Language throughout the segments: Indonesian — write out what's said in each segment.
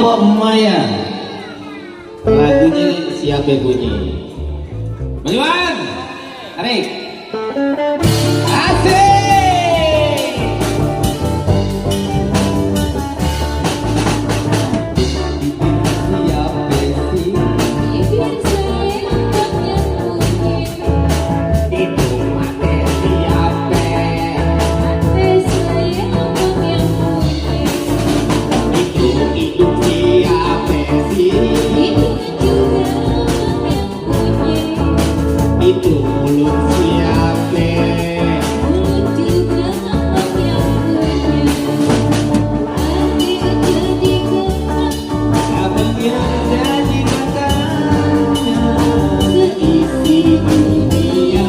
Maya. Lagunya siapa bunyi? Majuan, tarik. Asik. Itu mulut siapa? Mulut juga abang yang punya. Abang yang jadi katanya. Seisi dunia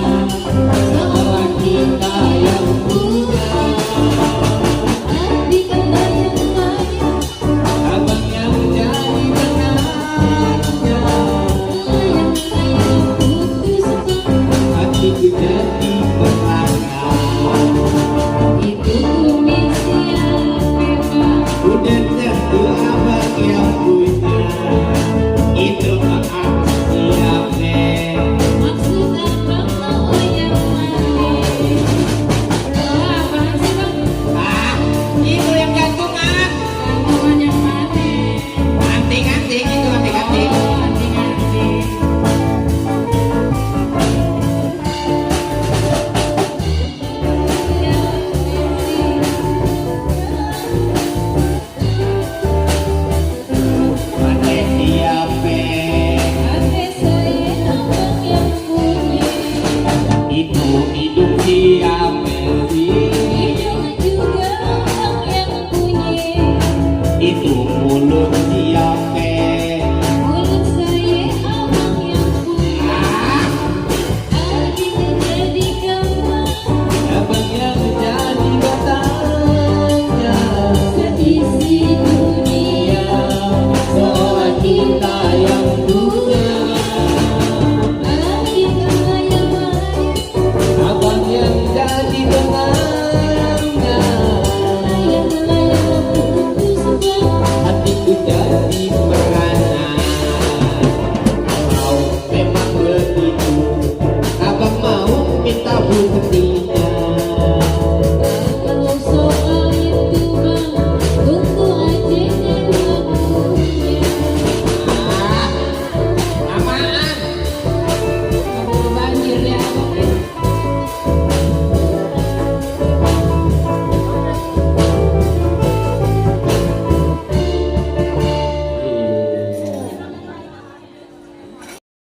seolah kita yang punya. Hati katanya. Abang yang jadi katanya. Hatiku jadi perlahan. Itu kumis siapa? Udah tentu abang yang punya. Itu maaf siapa? Maksud abang mau yang mana? Kalau abang sih bang? Itu yang gantungan. Gantungan yang mana? Anting-anting itu anting-anting. Itu hidup siapa sih? Hidup juga orang yang punya. Itu mulut siapa? Mulut saya abang yang punya. Hatiku jadi kawan. Abang yang jadi katanya. Seisi dunia seolah kita yang punya. Abang yang jadi tenangnya. Hatiku jadi peranan. Kalau memang begitu, abang mau minta bukti.